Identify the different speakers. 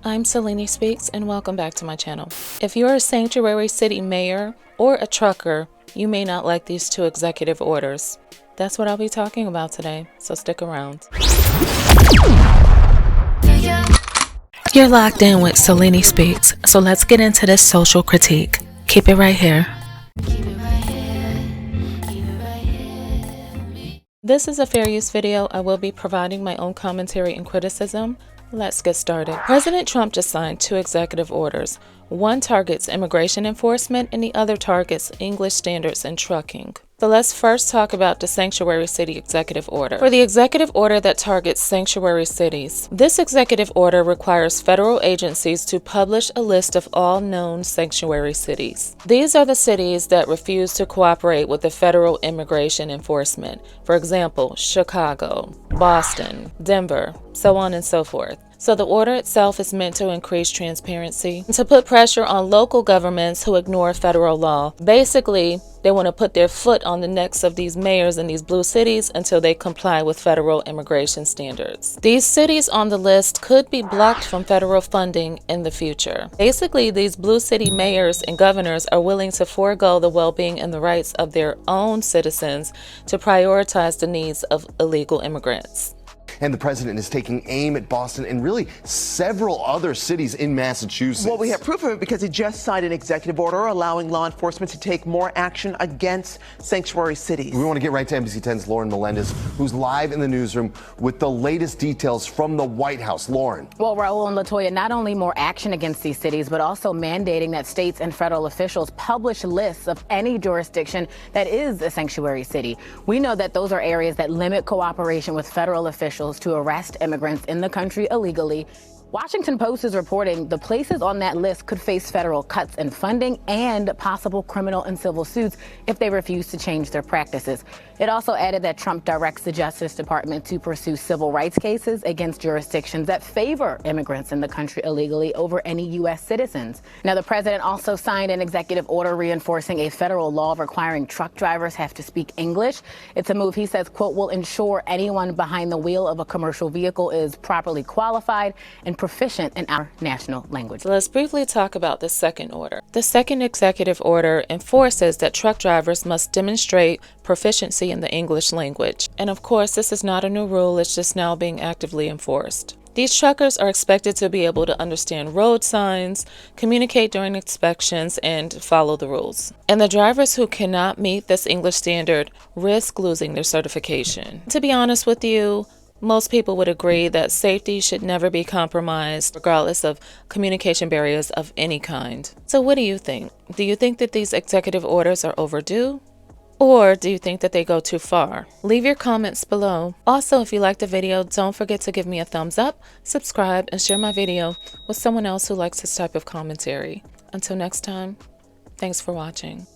Speaker 1: I'm Selene Speaks and welcome back to my channel. If you're a sanctuary city mayor or a trucker, you may not like these two executive orders. That's what I'll be talking about today, so stick around. You're locked in with Selene Speaks, so let's get into this social critique. Keep it right here. This is a fair use video. I will be providing my own commentary and criticism. Let's get started. President Trump just signed two executive orders. One targets immigration enforcement and the other targets English standards in trucking. So let's first talk about the Sanctuary City Executive Order. For the executive order that targets sanctuary cities, this executive order requires federal agencies to publish a list of all known sanctuary cities. These are the cities that refuse to cooperate with the federal immigration enforcement. For example, Chicago, Boston, Denver, so on and so forth. So the order itself is meant to increase transparency and to put pressure on local governments who ignore federal law. Basically, they want to put their foot on the necks of these mayors in these blue cities until they comply with federal immigration standards. These cities on the list could be blocked from federal funding in the future. Basically, these blue city mayors and governors are willing to forego the well-being and the rights of their own citizens to prioritize the needs of illegal immigrants.
Speaker 2: And the president is taking aim at Boston and really several other cities in Massachusetts.
Speaker 3: Well, we have proof of it because he just signed an executive order allowing law enforcement to take more action against sanctuary cities.
Speaker 2: We want to get right to NBC10's Lauren Melendez, who's live in the newsroom with the latest details from the White House. Lauren.
Speaker 4: Well, Raul and Latoya, not only more action against these cities, but also mandating that states and federal officials publish lists of any jurisdiction that is a sanctuary city. We know that those are areas that limit cooperation with federal officials to arrest immigrants in the country illegally. Washington Post is reporting the places on that list could face federal cuts in funding and possible criminal and civil suits if they refuse to change their practices. It also added that Trump directs the Justice Department to pursue civil rights cases against jurisdictions that favor immigrants in the country illegally over any U.S. citizens. Now, the president also signed an executive order reinforcing a federal law requiring truck drivers have to speak English. It's a move he says, quote, will ensure anyone behind the wheel of a commercial vehicle is properly qualified and proficient in our national language.
Speaker 1: So let's briefly talk about the second order. The second executive order enforces that truck drivers must demonstrate proficiency in the English language. And of course, this is not a new rule, it's just now being actively enforced. These truckers are expected to be able to understand road signs, communicate during inspections, and follow the rules. And the drivers who cannot meet this English standard risk losing their certification. To be honest with you, most people would agree that safety should never be compromised, regardless of communication barriers of any kind. So what do you think? Do you think that these executive orders are overdue? Or do you think that they go too far? Leave your comments below. Also, if you liked the video, don't forget to give me a thumbs up, subscribe, and share my video with someone else who likes this type of commentary. Until next time, thanks for watching.